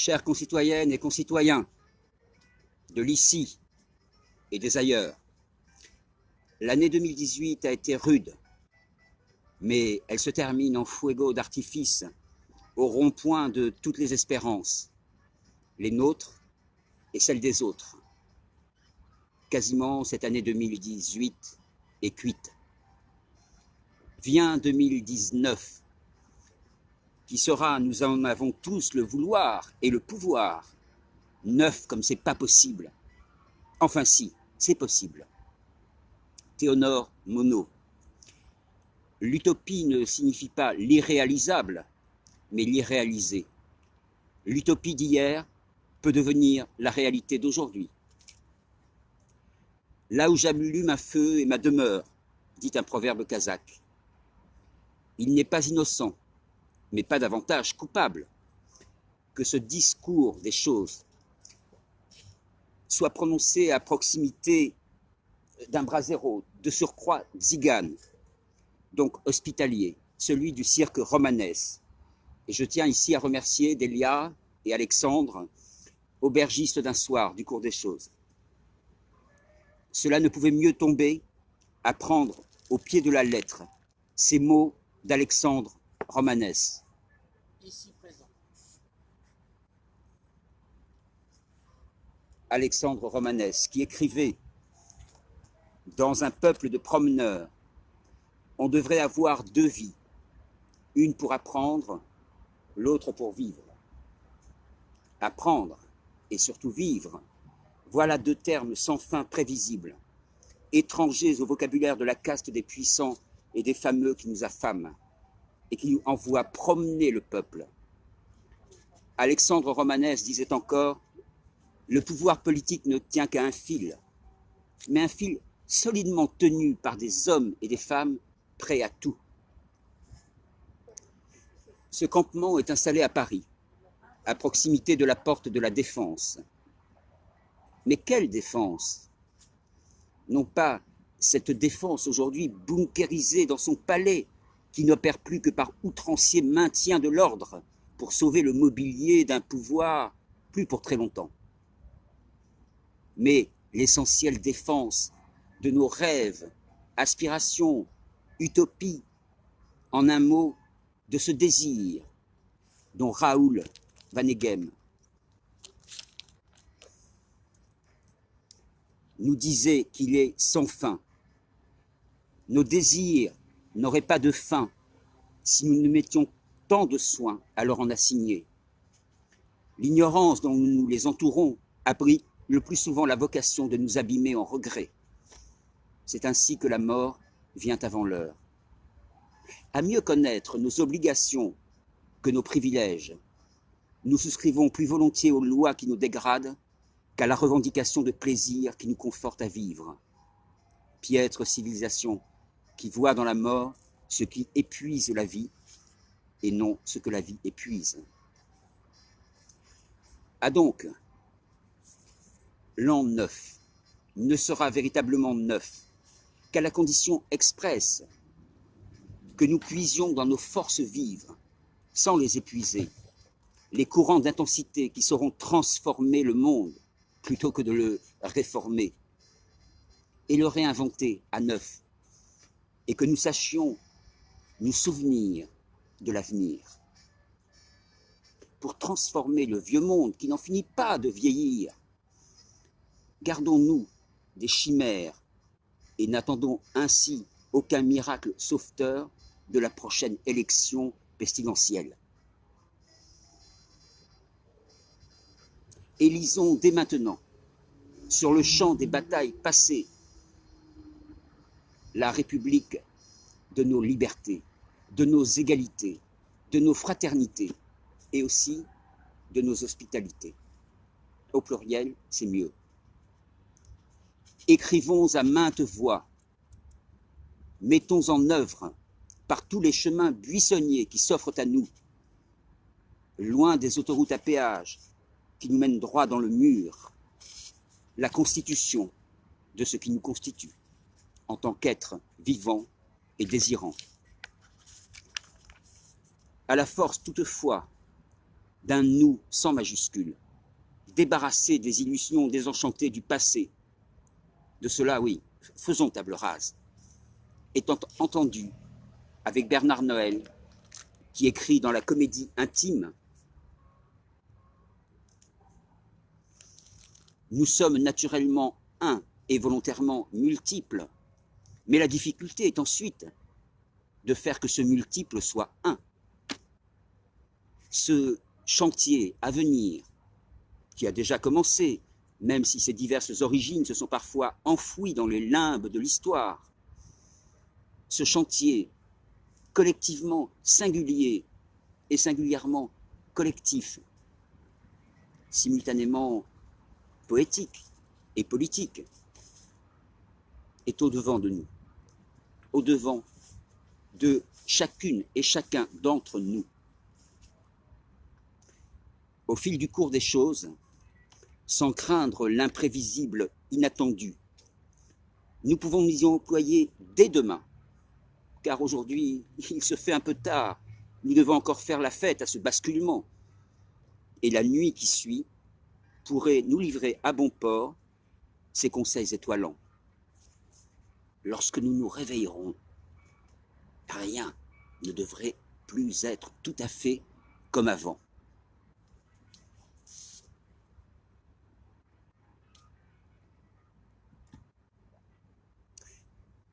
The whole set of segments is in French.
Chères concitoyennes et concitoyens de l'ici et des ailleurs, l'année 2018 a été rude, mais elle se termine en fuego d'artifice au rond-point de toutes les espérances, les nôtres et celles des autres. Quasiment cette année 2018 est cuite. Vient 2019, qui sera, nous en avons tous le vouloir et le pouvoir, neuf comme c'est pas possible. Enfin si, c'est possible. Théonore Monod. L'utopie ne signifie pas l'irréalisable, mais l'irréalisé. L'utopie d'hier peut devenir la réalité d'aujourd'hui. Là où j'allume un feu est ma demeure, dit un proverbe kazakh. Il n'est pas innocent, mais pas davantage coupable, que ce discours des choses soit prononcé à proximité d'un brasero, de surcroît tzigane, donc hospitalier, celui du cirque romanesque. Et je tiens ici à remercier Delia et Alexandre, aubergistes d'un soir du cours des choses. Cela ne pouvait mieux tomber à prendre au pied de la lettre ces mots d'Alexandre Romanès. Ici présent. Alexandre Romanès, qui écrivait dans un peuple de promeneurs, on devrait avoir deux vies, une pour apprendre, l'autre pour vivre. Apprendre et surtout vivre, voilà deux termes sans fin prévisibles, étrangers au vocabulaire de la caste des puissants et des fameux qui nous affament et qui nous envoient promener le peuple. Alexandre Romanès disait encore « Le pouvoir politique ne tient qu'à un fil, mais un fil solidement tenu par des hommes et des femmes prêts à tout. » Ce campement est installé à Paris, à proximité de la porte de la Défense. Mais quelle défense? Non pas cette défense aujourd'hui bunkérisée dans son palais, qui n'opère plus que par outrancier maintien de l'ordre pour sauver le mobilier d'un pouvoir plus pour très longtemps. Mais l'essentielle défense de nos rêves, aspirations, utopies, en un mot, de ce désir dont Raoul Vaneigem nous disait qu'il est sans fin. Nos désirs n'auraient pas de fin si nous ne mettions tant de soin à leur en assigner. L'ignorance dont nous les entourons abrite le plus souvent la vocation de nous abîmer en regret. C'est ainsi que la mort vient avant l'heure. À mieux connaître nos obligations que nos privilèges, nous souscrivons plus volontiers aux lois qui nous dégradent qu'à la revendication de plaisir qui nous conforte à vivre. Piètre civilisation qui voit dans la mort ce qui épuise la vie et non ce que la vie épuise. Ah donc, l'an 9 ne sera véritablement neuf qu'à la condition expresse que nous puisions dans nos forces vives, sans les épuiser, les courants d'intensité qui sauront transformer le monde plutôt que de le réformer et le réinventer à neuf, et que nous sachions nous souvenir de l'avenir. Pour transformer le vieux monde qui n'en finit pas de vieillir, gardons-nous des chimères et n'attendons ainsi aucun miracle sauveteur de la prochaine élection pestilentielle. Élisons dès maintenant, sur le champ des batailles passées, la République de nos libertés, de nos égalités, de nos fraternités et aussi de nos hospitalités. Au pluriel, c'est mieux. Écrivons à maintes voix, mettons en œuvre par tous les chemins buissonniers qui s'offrent à nous, loin des autoroutes à péage qui nous mènent droit dans le mur, la constitution de ce qui nous constitue en tant qu'être vivant et désirant. À la force toutefois d'un nous sans majuscule, débarrassé des illusions désenchantées du passé. De cela, oui, faisons table rase. Étant entendu avec Bernard Noël, qui écrit dans la comédie intime, nous sommes naturellement un et volontairement multiples, mais la difficulté est ensuite de faire que ce multiple soit un. Ce chantier à venir, qui a déjà commencé, même si ses diverses origines se sont parfois enfouies dans les limbes de l'histoire, ce chantier collectivement singulier et singulièrement collectif, simultanément poétique et politique, est au-devant de nous, au-devant de chacune et chacun d'entre nous. Au fil du cours des choses, sans craindre l'imprévisible inattendu, nous pouvons nous y employer dès demain, car aujourd'hui, il se fait un peu tard, nous devons encore faire la fête à ce basculement, et la nuit qui suit pourrait nous livrer à bon port ses conseils étoilants. Lorsque nous nous réveillerons, rien ne devrait plus être tout à fait comme avant.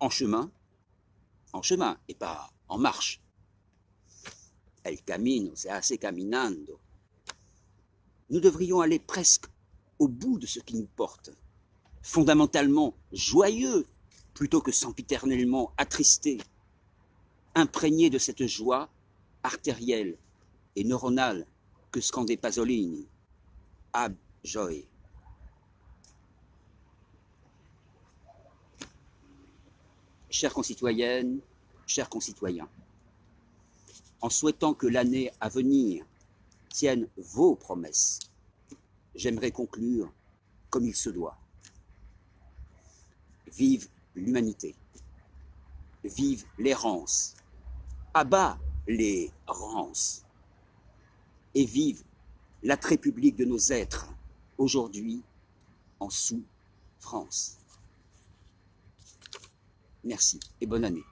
En chemin, et pas en marche. El camino se hace caminando. Nous devrions aller presque au bout de ce qui nous porte, fondamentalement joyeux plutôt que sempiternellement attristés, imprégnés de cette joie artérielle et neuronale que scandait Pasolini. Ab joy. Chères concitoyennes, chers concitoyens, en souhaitant que l'année à venir tienne vos promesses, j'aimerais conclure comme il se doit. Vive l'humanité, vive l'errance, à bas les rances, et vive la République de nos êtres, aujourd'hui en sous-France. Merci et bonne année.